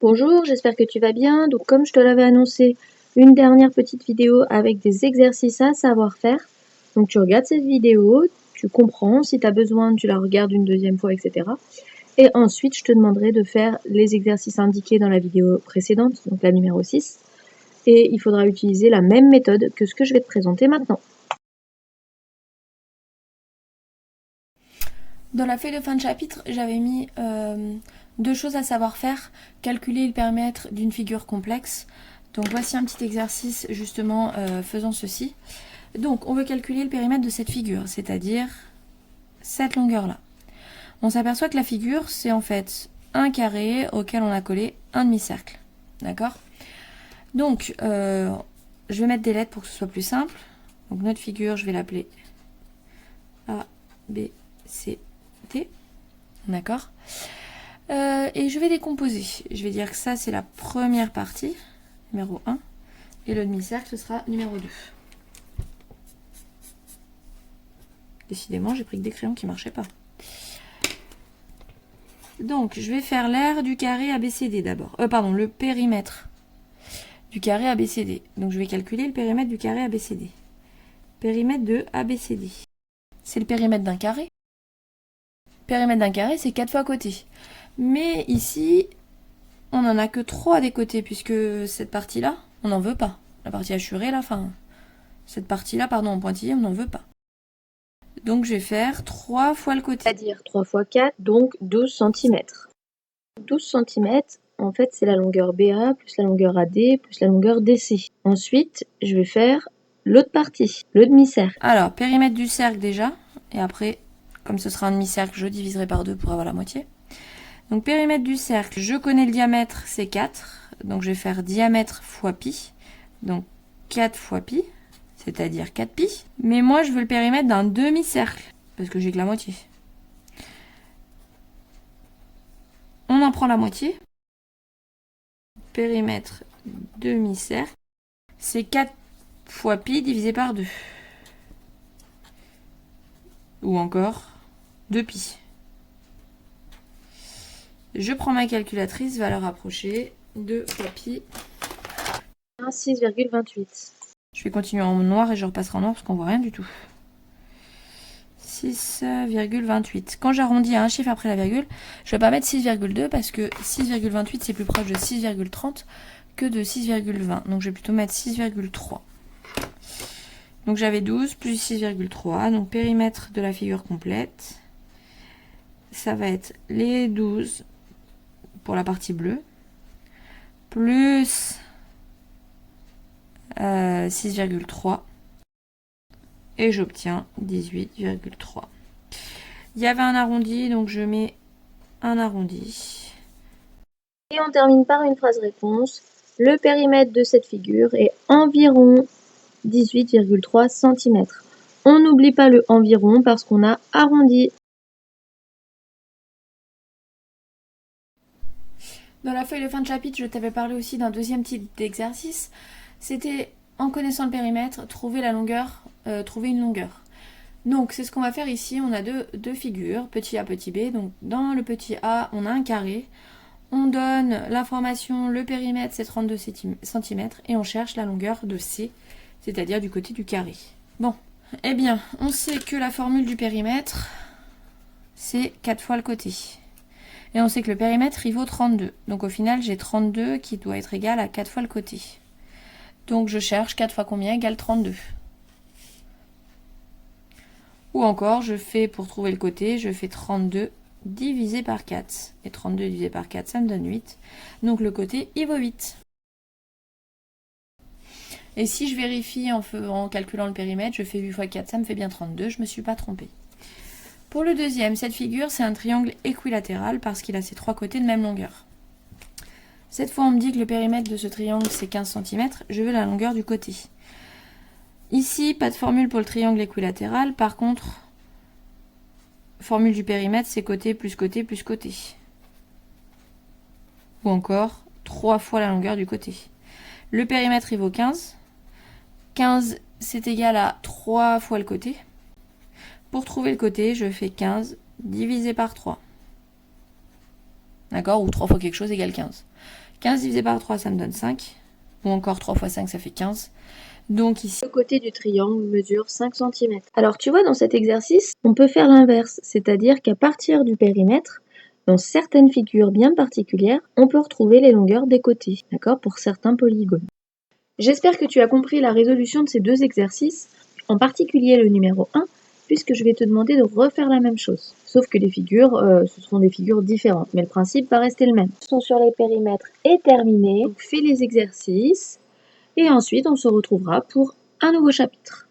Bonjour, j'espère que tu vas bien. Donc comme je te l'avais annoncé, une dernière petite vidéo avec des exercices à savoir faire. Donc tu regardes cette vidéo, tu comprends, si tu as besoin, tu la regardes une deuxième fois, etc. Et ensuite, je te demanderai de faire les exercices indiqués dans la vidéo précédente, donc la numéro 6. Et il faudra utiliser la même méthode que ce que je vais te présenter maintenant. Dans la feuille de fin de chapitre, j'avais mis deux choses à savoir faire. Calculer le périmètre d'une figure complexe. Donc voici un petit exercice justement faisant ceci. Donc on veut calculer le périmètre de cette figure, c'est-à-dire cette longueur-là. On s'aperçoit que la figure, c'est en fait un carré auquel on a collé un demi-cercle. D'accord? Donc je vais mettre des lettres pour que ce soit plus simple. Donc notre figure, je vais l'appeler A, B, C, D. D'accord. Et je vais décomposer. Je vais dire que ça, c'est la première partie, numéro 1. Et le demi-cercle, ce sera numéro 2. Décidément, j'ai pris que des crayons qui ne marchaient pas. Donc, je vais faire l'aire du carré ABCD d'abord. Pardon, le périmètre du carré ABCD. Donc, je vais calculer le périmètre du carré ABCD. Périmètre de ABCD. C'est le périmètre d'un carré. Périmètre d'un carré, c'est 4 fois côté. Mais ici, on n'en a que 3 des côtés, puisque cette partie-là, on n'en veut pas. La partie hachurée, là, enfin, cette partie-là, pardon, en pointillé, on n'en veut pas. Donc, je vais faire 3 fois le côté. C'est-à-dire 3 fois 4, donc 12 cm. 12 cm, en fait, c'est la longueur BA plus la longueur AD plus la longueur DC. Ensuite, je vais faire l'autre partie, le demi-cercle. Alors, périmètre du cercle déjà. Et après, comme ce sera un demi-cercle, je diviserai par 2 pour avoir la moitié. Donc, périmètre du cercle, je connais le diamètre, c'est 4. Donc, je vais faire diamètre fois pi. Donc, 4 fois pi, c'est-à-dire 4 pi. Mais moi, je veux le périmètre d'un demi-cercle, parce que j'ai que la moitié. On en prend la moitié. Périmètre demi-cercle, c'est 4 fois pi divisé par 2. Ou encore 2 pi. Je prends ma calculatrice, valeur approchée, 2 fois pi. 6,28. Je vais continuer en noir et je repasserai en noir parce qu'on voit rien du tout. 6,28. Quand j'arrondis à un chiffre après la virgule, je ne vais pas mettre 6,2 parce que 6,28 c'est plus proche de 6,30 que de 6,20. Donc je vais plutôt mettre 6,3. Donc j'avais 12 plus 6,3. Donc périmètre de la figure complète. Ça va être les 12 pour la partie bleue. Plus 6,3. Et j'obtiens 18,3. Il y avait un arrondi, donc je mets un arrondi. Et on termine par une phrase réponse. Le périmètre de cette figure est environ 18,3 cm. On n'oublie pas le environ parce qu'on a arrondi. Dans la feuille de fin de chapitre, je t'avais parlé aussi d'un deuxième type d'exercice. C'était, en connaissant le périmètre, trouver la longueur, trouver une longueur. Donc, c'est ce qu'on va faire ici. On a deux figures, petit a, petit b. Donc, dans le petit a, on a un carré. On donne l'information, le périmètre, c'est 32 cm. Et on cherche la longueur de C, c'est-à-dire du côté du carré. Bon, eh bien, on sait que la formule du périmètre, c'est 4 fois le côté. Et on sait que le périmètre, il vaut 32. Donc au final, j'ai 32 qui doit être égal à 4 fois le côté. Donc je cherche 4 fois combien égale 32. Ou encore, je fais, pour trouver le côté, je fais 32 divisé par 4. Et 32 divisé par 4, ça me donne 8. Donc le côté, il vaut 8. Et si je vérifie en calculant le périmètre, je fais 8 fois 4, ça me fait bien 32. Je ne me suis pas trompée. Pour le deuxième, cette figure, c'est un triangle équilatéral parce qu'il a ses trois côtés de même longueur. Cette fois, on me dit que le périmètre de ce triangle, c'est 15 cm. Je veux la longueur du côté. Ici, pas de formule pour le triangle équilatéral. Par contre, formule du périmètre, c'est côté plus côté plus côté. Ou encore, 3 fois la longueur du côté. Le périmètre, il vaut 15. 15, c'est égal à 3 fois le côté. Pour trouver le côté, je fais 15 divisé par 3. d'accord, ou 3 fois quelque chose égale 15. 15 divisé par 3, ça me donne 5, ou encore 3 fois 5, ça fait 15. Donc ici, le côté du triangle mesure 5 cm. Alors tu vois, dans cet exercice, on peut faire l'inverse, c'est-à-dire qu'à partir du périmètre, dans certaines figures bien particulières, on peut retrouver les longueurs des côtés, d'accord, pour certains polygones. J'espère que tu as compris la résolution de ces deux exercices, en particulier le numéro 1, puisque je vais te demander de refaire la même chose. Sauf que les figures, ce seront des figures différentes, mais le principe va rester le même. Sont sur les périmètres est terminé, donc fais les exercices, et ensuite on se retrouvera pour un nouveau chapitre.